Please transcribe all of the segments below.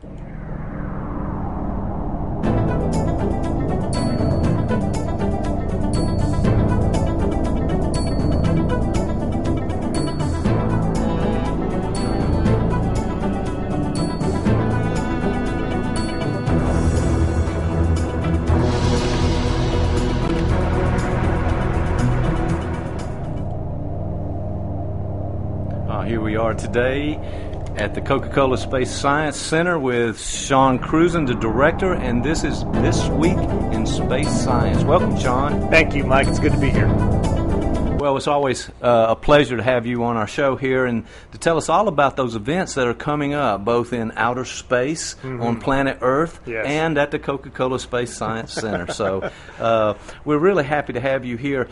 Here we are today at the Coca-Cola Space Science Center with Sean Cruzen, the director, and this is This Week in Space Science. Welcome, Sean. Thank you, Mike. It's good to be here. Well, it's always a pleasure to have you on our show here and to tell us all about those events that are coming up, both in outer space, on planet Earth, and at the Coca-Cola Space Science Center. So we're really happy to have you here.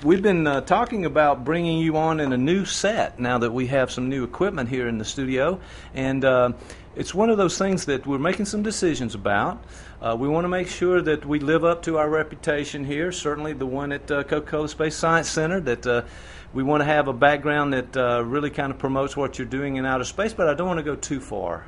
We've been talking about bringing you on in a new set now that we have some new equipment here in the studio. And it's one of those things that we're making some decisions about. We want to make sure that we live up to our reputation here, certainly the one at Coca-Cola Space Science Center, that we want to have a background that really kind of promotes what you're doing in outer space, but I don't want to go too far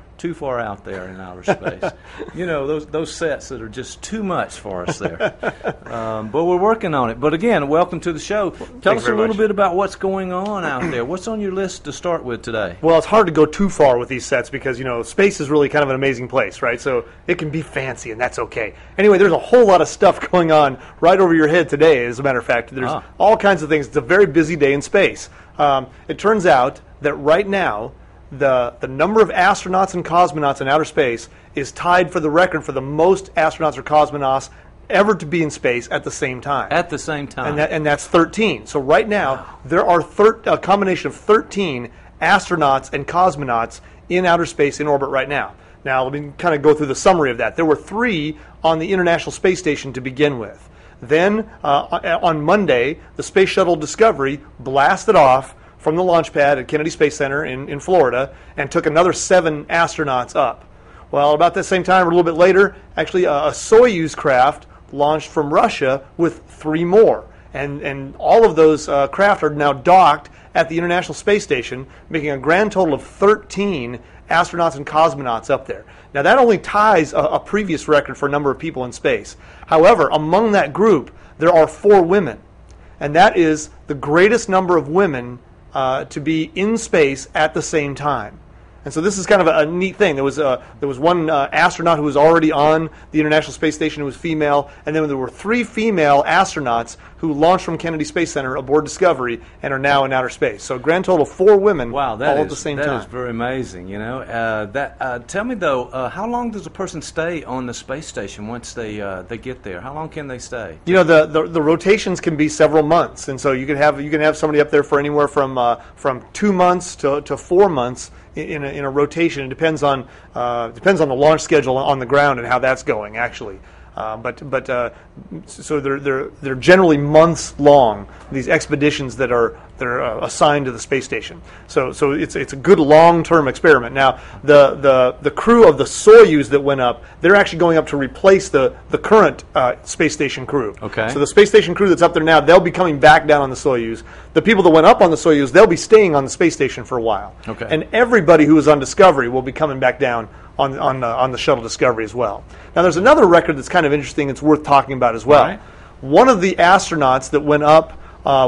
out there in outer space. You know, those sets that are just too much for us there. But we're working on it. But again, welcome to the show. Tell us a little bit about what's going on out there. What's on your list to start with today? Well, it's hard to go too far with these sets because, you know, space is really kind of an amazing place, right? So it can be fancy, and that's okay. Anyway, there's a whole lot of stuff going on right over your head today, as a matter of fact. There's all kinds of things. It's a very busy day in space. It turns out that right now, the number of astronauts and cosmonauts in outer space is tied for the record for the most astronauts or cosmonauts ever to be in space at the same time. At the same time. And that's 13. So right now, there are a combination of 13 astronauts and cosmonauts in outer space in orbit right now. Now, let me kind of go through the summary of that. There were 3 on the International Space Station to begin with. Then, on Monday, the Space Shuttle Discovery blasted off from the launch pad at Kennedy Space Center in Florida and took another 7 astronauts up. Well, about the same time, or a little bit later, actually a Soyuz craft launched from Russia with 3 more. And all of those craft are now docked at the International Space Station, making a grand total of 13 astronauts and cosmonauts up there. Now, that only ties a previous record for a number of people in space. However, among that group, there are 4 women. And that is the greatest number of women to be in space at the same time. And so this is kind of a neat thing. There was one astronaut who was already on the International Space Station who was female, and then there were 3 female astronauts who launched from Kennedy Space Center aboard Discovery and are now in outer space. So a grand total of 4 women all at the same time. That is very amazing. You know, tell me though, how long does a person stay on the space station once they get there? How long can they stay? You know, the rotations can be several months, and so you can have somebody up there for anywhere from 2 months to 4 months. In a rotation. It depends on the launch schedule on the ground and how that's going actually. So they're generally months long, these expeditions that are assigned to the space station. So it's a good long-term experiment. Now the crew of the Soyuz that went up, they're actually going up to replace the current space station crew. Okay. So the space station crew that's up there now, they'll be coming back down on the Soyuz. The people that went up on the Soyuz, they'll be staying on the space station for a while. Okay. And everybody who was on Discovery will be coming back down on the shuttle Discovery as well. Now, there's another record that's kind of interesting. It's worth talking about as well. Right. One of the astronauts that went up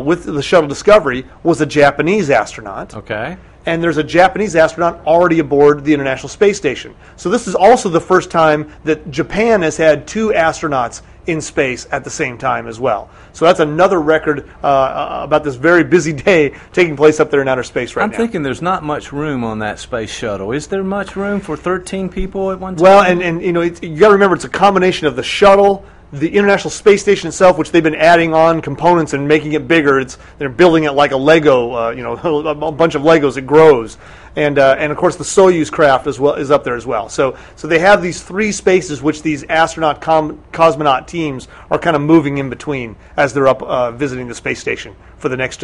with the shuttle Discovery was a Japanese astronaut. Okay. And there's a Japanese astronaut already aboard the International Space Station. So this is also the first time that Japan has had 2 astronauts in space at the same time as well. So that's another record about this very busy day taking place up there in outer space right now. I'm thinking there's not much room on that space shuttle. Is there much room for 13 people at one time? Well, and you know, you got to remember it's a combination of the shuttle, the International Space Station itself, which they've been adding on components and making it bigger. They're building it like a Lego, a bunch of Legos. It grows, and of course the Soyuz craft as well is up there as well. So they have these 3 spaces which these astronaut cosmonaut teams are kind of moving in between as they're up visiting the space station for the next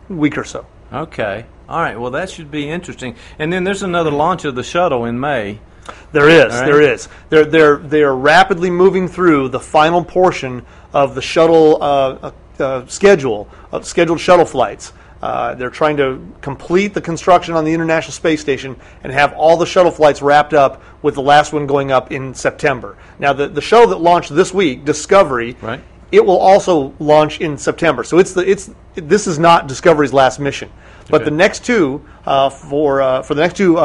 week or so. Okay, all right. Well, that should be interesting. And then there's another launch of the shuttle in May. There is. Right. There is. They are rapidly moving through the final portion of the shuttle scheduled shuttle flights. They're trying to complete the construction on the International Space Station and have all the shuttle flights wrapped up, with the last one going up in September. Now, the shuttle that launched this week, Discovery, right, it will also launch in September. So this is not Discovery's last mission. But the next two, for the next two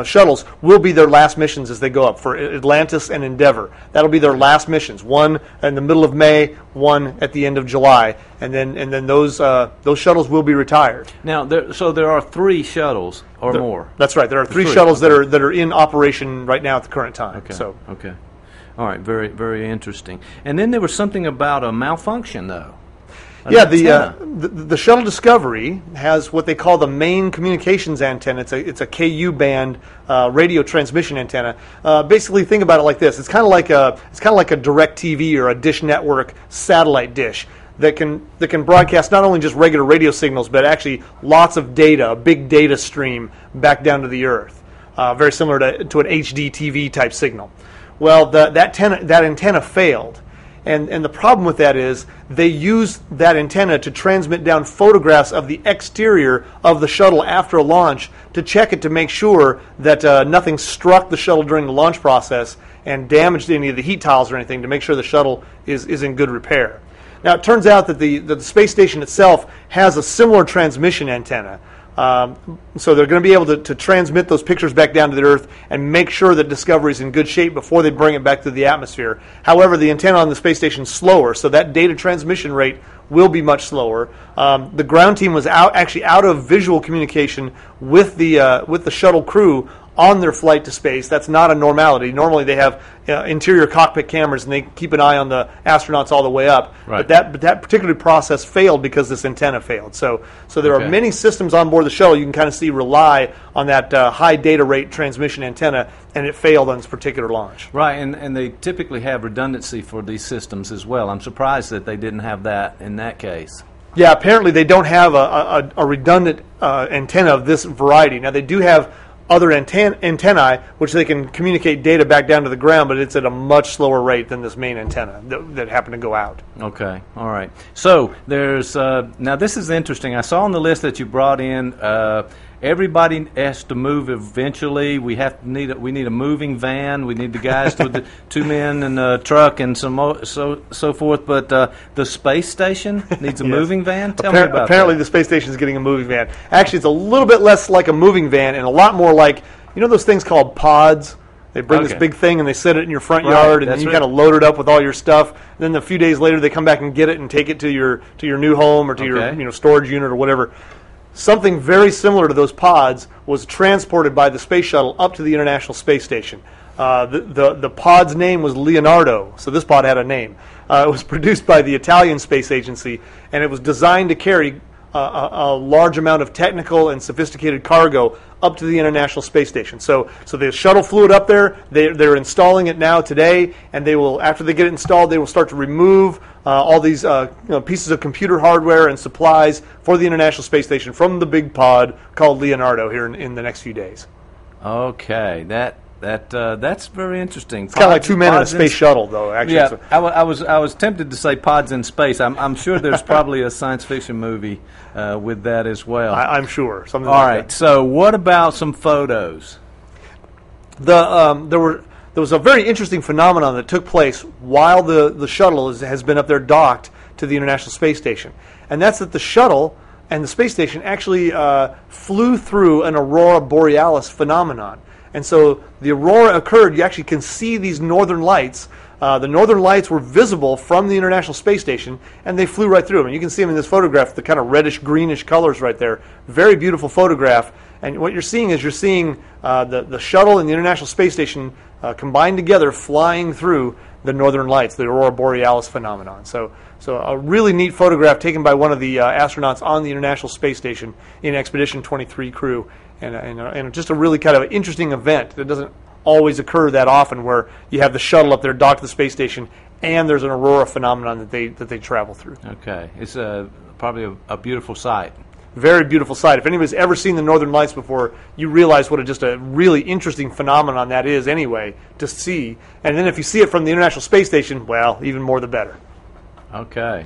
shuttles, will be their last missions as they go up. For Atlantis and Endeavour, that'll be their last missions. One in the middle of May, one at the end of July, and then those shuttles will be retired. Now, there are 3 shuttles or more. That's right. There are 3 shuttles that are in operation right now at the current time. Okay. So. Okay. All right. Very, very interesting. And then there was something about a malfunction, though. Yeah, the shuttle Discovery has what they call the main communications antenna. It's a KU band radio transmission antenna. Basically, think about it like this: it's kind of like a DirecTV or a Dish Network satellite dish that can broadcast not only just regular radio signals, but actually lots of data, a big data stream back down to the Earth. Very similar to an HD TV type signal. Well, that antenna failed. And the problem with that is they use that antenna to transmit down photographs of the exterior of the shuttle after a launch to check it to make sure that nothing struck the shuttle during the launch process and damaged any of the heat tiles or anything, to make sure the shuttle is in good repair. Now, it turns out that the space station itself has a similar transmission antenna. So they're going to be able to transmit those pictures back down to the Earth and make sure that Discovery is in good shape before they bring it back to the atmosphere. However, the antenna on the space station is slower, so that data transmission rate will be much slower. The ground team was actually out of visual communication with the shuttle crew on their flight to space. That's not a normality. Normally they have interior cockpit cameras and they keep an eye on the astronauts all the way up. Right. But that particular process failed because this antenna failed. So there are many systems on board the shuttle you can kind of see rely on that high data rate transmission antenna, and it failed on this particular launch. Right, and they typically have redundancy for these systems as well. I'm surprised that they didn't have that in that case. Yeah, apparently they don't have a redundant antenna of this variety. Now, they do have other antennae, which they can communicate data back down to the ground, but it's at a much slower rate than this main antenna that happened to go out. Okay, all right. So there's now this is interesting. I saw on the list that you brought in everybody has to move eventually. We need a moving van. We need the guys with the 2 men and a truck and so forth. But the space station needs a moving van. Tell me about apparently that. The space station is getting a moving van. Actually, it's a little bit less like a moving van and a lot more like, you know, those things called pods. They bring this big thing and they set it in your front yard, and then you kind of load it up with all your stuff. And then a few days later, they come back and get it and take it to your new home or to your storage unit or whatever. Something very similar to those pods was transported by the space shuttle up to the International Space Station. The pod's name was Leonardo, so this pod had a name. It was produced by the Italian Space Agency, and it was designed to carry a large amount of technical and sophisticated cargo up to the International Space Station. So the shuttle flew it up there. They're installing it now today, and they will, after they get it installed, they will start to remove all these pieces of computer hardware and supplies for the International Space Station from the big pod called Leonardo here in the next few days. Okay, that's very interesting. It's kind of like 2 men in a space shuttle, though. Actually, yeah, I was tempted to say pods in space. I'm sure there's probably a science fiction movie with that as well. I'm sure. Something All like right. that. So, what about some photos? There was a very interesting phenomenon that took place while the shuttle has been up there docked to the International Space Station, and that's that the shuttle and the space station actually flew through an aurora borealis phenomenon. And so the aurora occurred. You actually can see these northern lights. The northern lights were visible from the International Space Station, and they flew right through them. And you can see them in this photograph, the kind of reddish-greenish colors right there. Very beautiful photograph. And what you're seeing is the shuttle and the International Space Station combined together, flying through the northern lights, the aurora borealis phenomenon. So a really neat photograph taken by one of the astronauts on the International Space Station in Expedition 23 crew. And just a really kind of interesting event that doesn't always occur that often, where you have the shuttle up there docked to the space station and there's an aurora phenomenon that they travel through. Okay. It's probably a beautiful sight. Very beautiful sight. If anybody's ever seen the Northern Lights before, you realize what just a really interesting phenomenon that is anyway to see. And then if you see it from the International Space Station, well, even more the better. Okay.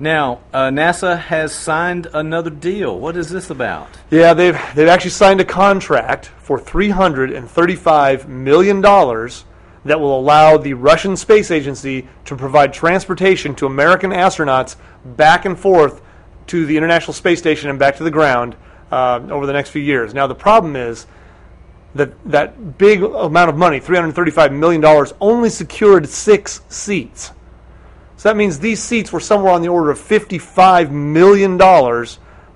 Now, NASA has signed another deal. What is this about? Yeah, they've actually signed a contract for $335 million that will allow the Russian Space Agency to provide transportation to American astronauts back and forth to the International Space Station and back to the ground over the next few years. Now, the problem is that big amount of money, $335 million, only secured 6 seats. So that means these seats were somewhere on the order of $55 million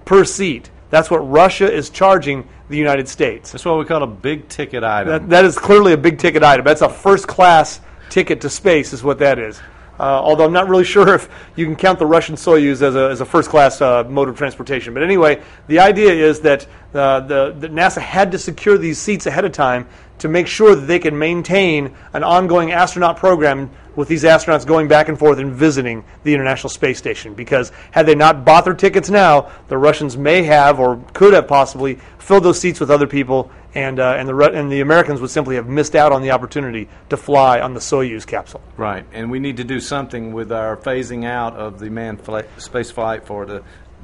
per seat. That's what Russia is charging the United States. That's what we call a big-ticket item. That is clearly a big-ticket item. That's a first-class ticket to space is what that is. Although I'm not really sure if you can count the Russian Soyuz as a first-class mode of transportation. But anyway, the idea is that NASA had to secure these seats ahead of time to make sure that they can maintain an ongoing astronaut program with these astronauts going back and forth and visiting the International Space Station. Because had they not bought their tickets now, the Russians may have or could have possibly filled those seats with other people, and the Americans would simply have missed out on the opportunity to fly on the Soyuz capsule. Right, and we need to do something with our phasing out of the manned space flight for the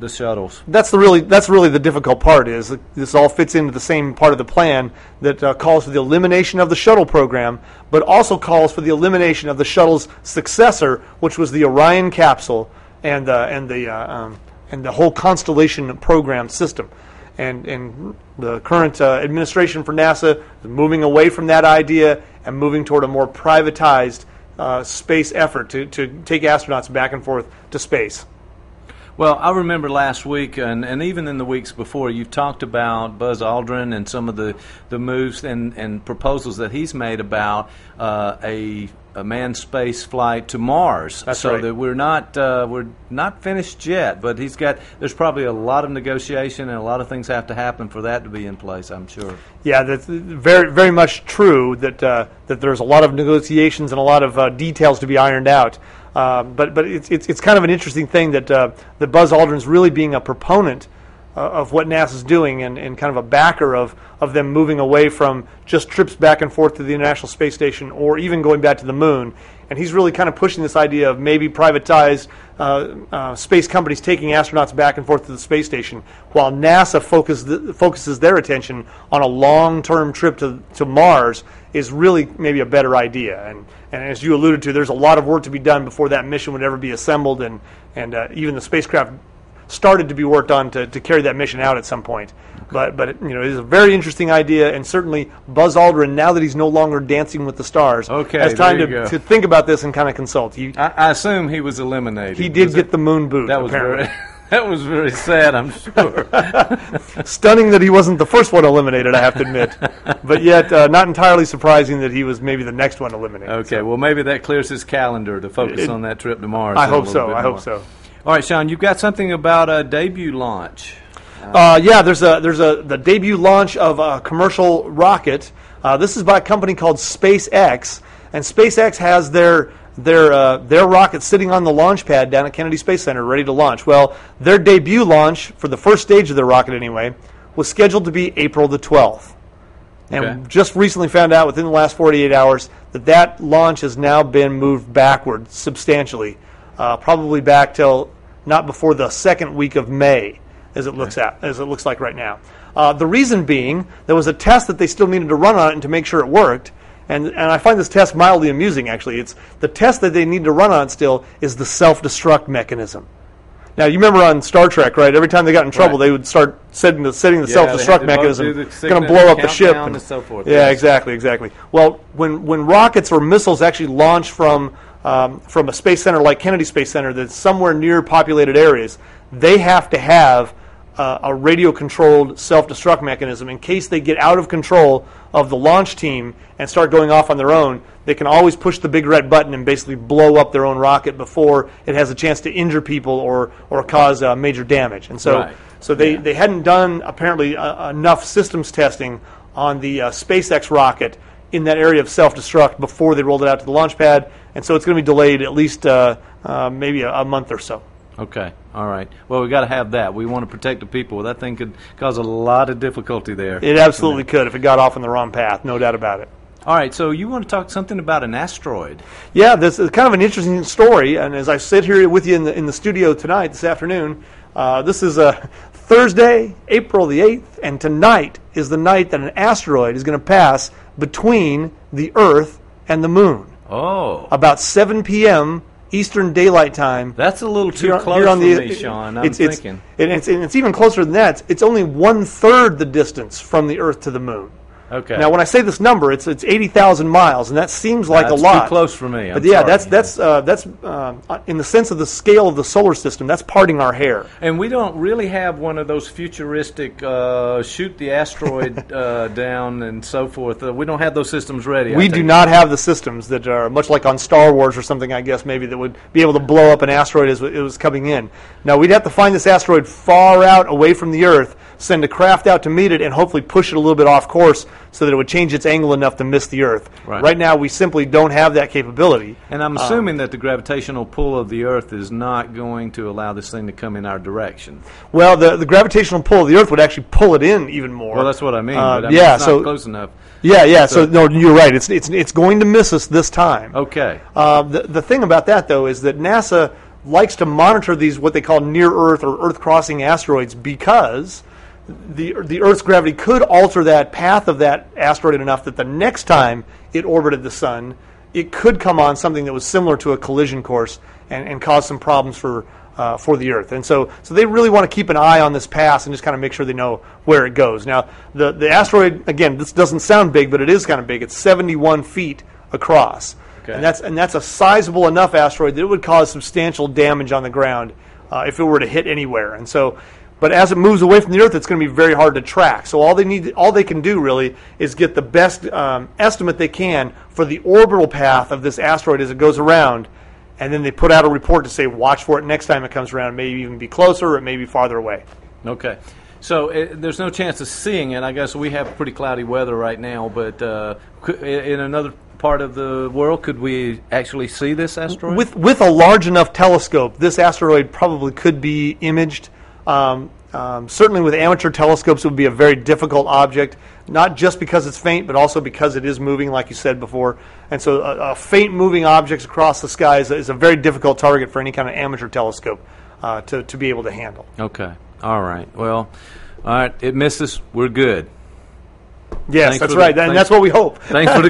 shuttles. That's really the difficult part. Is this all fits into the same part of the plan that calls for the elimination of the shuttle program, but also calls for the elimination of the shuttle's successor, which was the Orion capsule and the whole Constellation program system. And the current administration for NASA is moving away from that idea and moving toward a more privatized space effort to take astronauts back and forth to space. Well, I remember last week, and even in the weeks before, you've talked about Buzz Aldrin and some of the moves and proposals that he's made about a manned space flight to Mars. That's so right. that we're not finished yet, but there's probably a lot of negotiation and a lot of things have to happen for that to be in place, I'm sure. Yeah, that's very, very much true that there's a lot of negotiations and a lot of details to be ironed out. But it's kind of an interesting thing that Buzz Aldrin's really being a proponent of what NASA's doing and kind of a backer of them moving away from just trips back and forth to the International Space Station or even going back to the moon. And he's really kind of pushing this idea of maybe privatized space companies taking astronauts back and forth to the space station, while NASA focuses their attention on a long-term trip to Mars is really maybe a better idea. And as you alluded to, there's a lot of work to be done before that mission would ever be assembled, and even the spacecraft started to be worked on to carry that mission out at some point. But it is a very interesting idea, and certainly Buzz Aldrin, now that he's no longer dancing with the stars, has time to think about this and kind of consult. I assume he was eliminated. He did get the moon boot, that was apparently. That was very sad, I'm sure. Stunning that he wasn't the first one eliminated, I have to admit. But yet, not entirely surprising that he was maybe the next one eliminated. Okay, well, maybe that clears his calendar to focus on that trip to Mars. I hope so. All right, Sean, you've got something about a debut launch. There's the debut launch of a commercial rocket. This is by a company called SpaceX, and SpaceX has their rocket sitting on the launch pad down at Kennedy Space Center ready to launch. Well, their debut launch, for the first stage of their rocket anyway, was scheduled to be April the 12th. And just recently found out within the last 48 hours that launch has now been moved backward substantially, probably back till not before the second week of May, as it looks like right now. The reason being, there was a test that they still needed to run on it and to make sure it worked. And I find this test mildly amusing, actually. It's the test that they need to run on still is the self-destruct mechanism. Now, you remember on Star Trek, right? Every time they got in trouble, they would start setting the self-destruct mechanism, going to blow up the ship. And so forth. Yeah, exactly. Well, when rockets or missiles actually launch from a space center like Kennedy Space Center that's somewhere near populated areas, they have to have a radio-controlled self-destruct mechanism in case they get out of control of the launch team and start going off on their own. They can always push the big red button and basically blow up their own rocket before it has a chance to injure people or cause major damage. And so, they hadn't done apparently enough systems testing on the SpaceX rocket in that area of self-destruct before they rolled it out to the launch pad, and so it's going to be delayed at least maybe a month or so. Okay, all right. Well, we got to have that. We want to protect the people. That thing could cause a lot of difficulty there. It absolutely could if it got off on the wrong path, no doubt about it. All right, so you want to talk something about an asteroid? Yeah, this is kind of an interesting story. And as I sit here with you in the studio tonight, this afternoon, this is Thursday, April the 8th, and tonight is the night that an asteroid is going to pass between the Earth and the Moon. Oh. About 7 p.m. Eastern Daylight Time. That's a little too close for me, Sean. I'm thinking. It's even closer than that. It's only 1/3 the distance from the Earth to the Moon. Okay. Now, when I say this number, it's 80,000 miles, and that seems like a lot. That's too close for me. But yeah, that's in the sense of the scale of the solar system. That's parting our hair. And we don't really have one of those futuristic shoot the asteroid down and so forth. We don't have those systems ready. We do not have the systems that are much like on Star Wars or something, I guess, maybe, that would be able to blow up an asteroid as it was coming in. Now, we'd have to find this asteroid far out away from the Earth, send a craft out to meet it, and hopefully push it a little bit off course so that it would change its angle enough to miss the Earth. Right now, we simply don't have that capability. And I'm assuming that the gravitational pull of the Earth is not going to allow this thing to come in our direction. Well, the gravitational pull of the Earth would actually pull it in even more. Well, that's what I mean. But I mean, it's not close enough. Yeah. So no, you're right. It's going to miss us this time. Okay. The thing about that, though, is that NASA likes to monitor these what they call near-Earth or Earth-crossing asteroids because the Earth's gravity could alter that path of that asteroid enough that the next time it orbited the sun, it could come on something that was similar to a collision course and cause some problems for the Earth. And so they really want to keep an eye on this pass and just kind of make sure they know where it goes. Now, the asteroid, again, this doesn't sound big, but it is kind of big. It's 71 feet across. Okay. And that's a sizable enough asteroid that it would cause substantial damage on the ground if it were to hit anywhere. And so, but as it moves away from the Earth, it's going to be very hard to track. So all they can do really is get the best estimate they can for the orbital path of this asteroid as it goes around, and then they put out a report to say, watch for it next time it comes around. It may even be closer, or it may be farther away. Okay. So there's no chance of seeing it. I guess we have pretty cloudy weather right now, but in another part of the world, could we actually see this asteroid? With a large enough telescope, this asteroid probably could be imaged. Certainly with amateur telescopes, it would be a very difficult object, not just because it's faint, but also because it is moving, like you said before. And so a faint moving object across the sky is a very difficult target for any kind of amateur telescope to be able to handle. Okay. All right. Well, all right. It missed us. We're good. Yes, that's right, and that's what we hope. Thanks for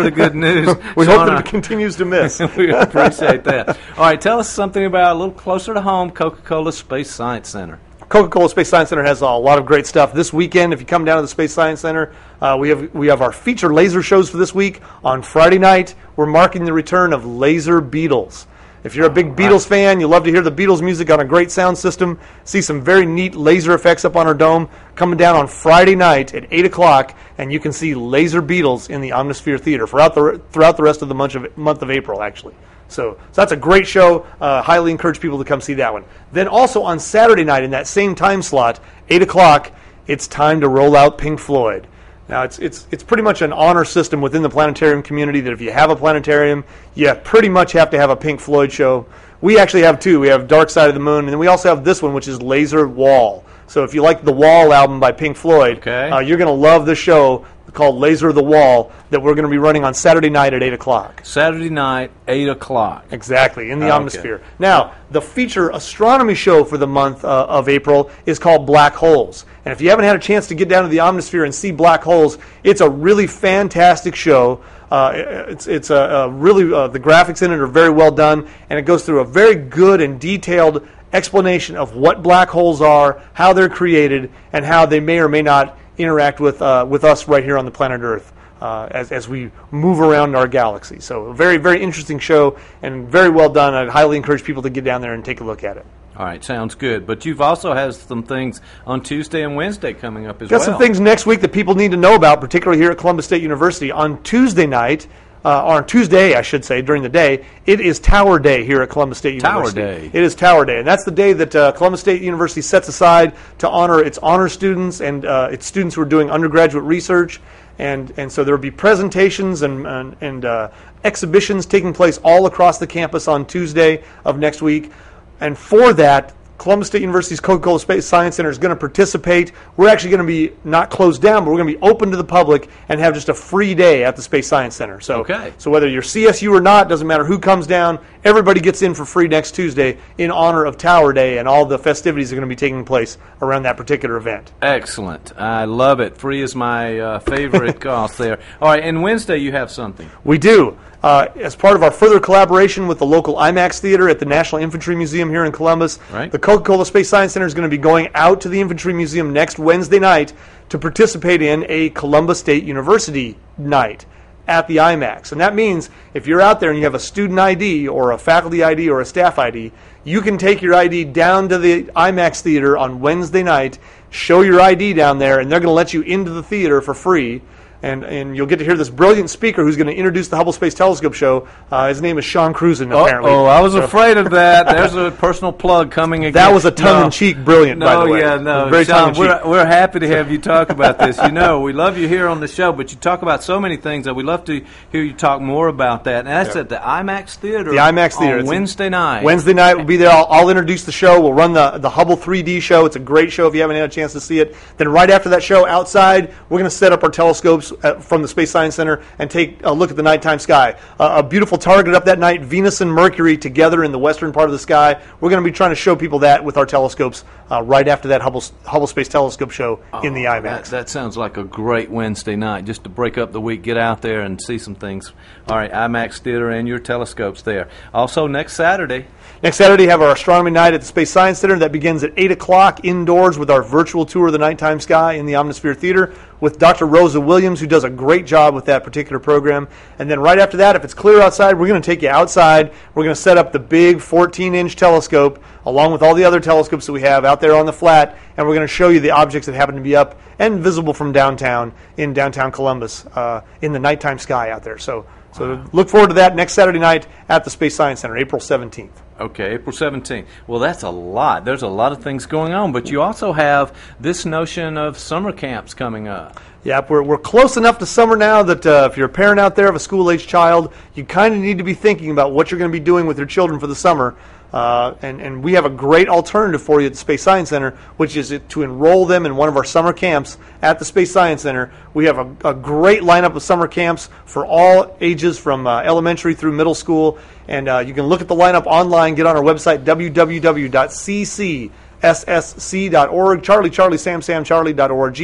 the good news. We hope that it continues to miss. We appreciate that. All right, tell us something about, a little closer to home, Coca-Cola Space Science Center. Coca-Cola Space Science Center has a lot of great stuff. This weekend, if you come down to the Space Science Center, we have our feature laser shows for this week. On Friday night, we're marking the return of Laser Beatles. If you're a big Beatles fan, you love to hear the Beatles music on a great sound system, see some very neat laser effects up on our dome, coming down on Friday night at 8 o'clock, and you can see Laser Beatles in the Omnisphere Theater throughout the rest of the month of April, actually. So that's a great show. Highly encourage people to come see that one. Then also on Saturday night in that same time slot, 8 o'clock, it's time to roll out Pink Floyd. Now, it's pretty much an honor system within the planetarium community that if you have a planetarium, you pretty much have to have a Pink Floyd show. We actually have two. We have Dark Side of the Moon, and then we also have this one, which is Laser Wall. So if you like the Wall album by Pink Floyd, you're going to love the show called Laser the Wall that we're going to be running on Saturday night at 8 o'clock. Saturday night, 8 o'clock. Exactly, in the Omnisphere. Now, the feature astronomy show for the month of April is called Black Holes. And if you haven't had a chance to get down to the Omnisphere and see black holes, it's a really fantastic show. It's really the graphics in it are very well done, and it goes through a very good and detailed explanation of what black holes are, how they're created, and how they may or may not interact with us right here on the planet Earth as we move around our galaxy. So a very, very interesting show and very well done. I'd highly encourage people to get down there and take a look at it. All right, sounds good. But you've also had some things on Tuesday and Wednesday coming up as well. Got some things next week that people need to know about, particularly here at Columbus State University. On Tuesday night, or on Tuesday, I should say, during the day, it is Tower Day here at Columbus State University. Tower Day. It is Tower Day, and that's the day that Columbus State University sets aside to honor its honor students and its students who are doing undergraduate research. And so there will be presentations and exhibitions taking place all across the campus on Tuesday of next week. And for that, Columbus State University's Coca-Cola Space Science Center is going to participate. We're actually going to be not closed down, but we're going to be open to the public and have just a free day at the Space Science Center. So, so whether you're CSU or not, doesn't matter who comes down, everybody gets in for free next Tuesday in honor of Tower Day, and all the festivities are going to be taking place around that particular event. Excellent. I love it. Free is my favorite cost there. All right, and Wednesday you have something. We do. As part of our further collaboration with the local IMAX Theater at the National Infantry Museum here in Columbus, the Coca-Cola Space Science Center is going to be going out to the Infantry Museum next Wednesday night to participate in a Columbus State University night at the IMAX. And that means if you're out there and you have a student ID or a faculty ID or a staff ID, you can take your ID down to the IMAX Theater on Wednesday night, show your ID down there, and they're going to let you into the theater for free. And you'll get to hear this brilliant speaker who's going to introduce the Hubble Space Telescope show. His name is Sean Cruzen, apparently. Oh, I was afraid of that. There's a personal plug coming again. That was a tongue-in-cheek brilliant, by the way. Very Sean, we're happy to have you talk about this. You know, we love you here on the show, but you talk about so many things that we love to hear you talk more about that. And that's at the IMAX Theater. The IMAX Theater. On Wednesday night. Wednesday night, we'll be there. I'll introduce the show. We'll run the Hubble 3D show. It's a great show if you haven't had a chance to see it. Then right after that show, outside, we're going to set up our telescopes from the Space Science Center and take a look at the nighttime sky. A beautiful target up that night, Venus and Mercury together in the western part of the sky. We're going to be trying to show people that with our telescopes right after that Hubble Space Telescope show in the IMAX. That sounds like a great Wednesday night, just to break up the week, get out there and see some things. All right, IMAX Theater and your telescopes there. Also, next Saturday, have our astronomy night at the Space Science Center. That begins at 8 o'clock indoors with our virtual tour of the nighttime sky in the Omnisphere Theater with Dr. Rosa Williams, who does a great job with that particular program. And then right after that, if it's clear outside, we're going to take you outside. We're going to set up the big 14-inch telescope along with all the other telescopes that we have out there on the flat, and we're going to show you the objects that happen to be up and visible from downtown in downtown Columbus in the nighttime sky out there. So look forward to that next Saturday night at the Space Science Center, April 17th. Okay, April 17th. Well, that's a lot. There's a lot of things going on, but you also have this notion of summer camps coming up. Yeah, we're close enough to summer now that if you're a parent out there of a school-age child, you kind of need to be thinking about what you're going to be doing with your children for the summer. And we have a great alternative for you at the Space Science Center, which is to enroll them in one of our summer camps at the Space Science Center. We have a great lineup of summer camps for all ages from elementary through middle school. And you can look at the lineup online, get on our website, www.ccsssc.org, charlie.org.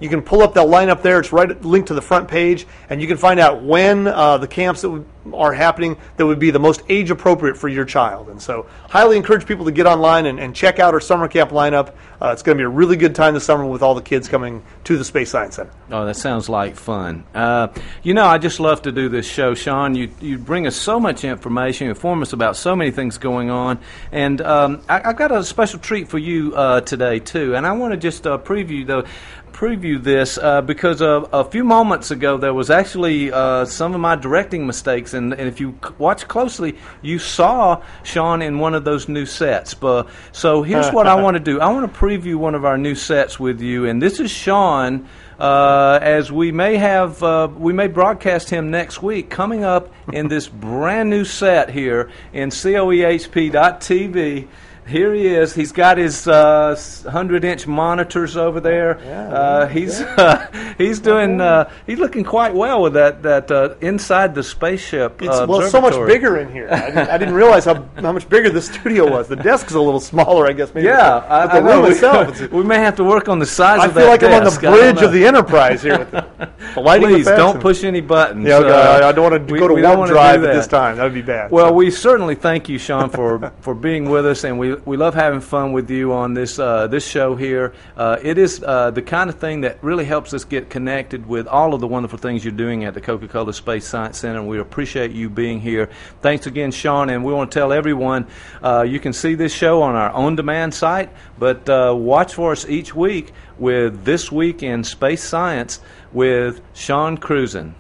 You can pull up that lineup there. It's right linked to the front page, and you can find out when the camps that are happening that would be the most age appropriate for your child. And so highly encourage people to get online and check out our summer camp lineup. It's going to be a really good time this summer with all the kids coming to the Space Science Center. Oh, that sounds like fun. You know, I just love to do this show, Sean. You bring us so much information, you inform us about so many things going on, and I got a special treat for you today, too. And I want to just preview this because a few moments ago there was actually some of my directing mistakes, and if you watch closely, you saw Sean in one of those new sets. So here's what I want to do. I want to preview one of our new sets with you, and this is Sean. As we may broadcast him next week, coming up in this brand new set here in COEHP.TV. Here he is. He's got his 100-inch monitors over there. He's doing. He's looking quite well with that inside the spaceship. It's so much bigger in here. I didn't realize how much bigger the studio was. The desk's a little smaller, I guess. Maybe the room itself. We may have to work on the size of that. I feel like desk. I'm on the bridge of the Enterprise here. With the lighting. Please don't push any buttons. Yeah, okay. I don't want to go to warp drive at this time. That would be bad. Well, we certainly thank you, Sean, for being with us, and we love having fun with you on this show here. It is the kind of thing that really helps us get connected with all of the wonderful things you're doing at the Coca-Cola Space Science Center, and we appreciate you being here. Thanks again, Sean, and we want to tell everyone you can see this show on our on-demand site, but watch for us each week with This Week in Space Science with Sean Cruzen.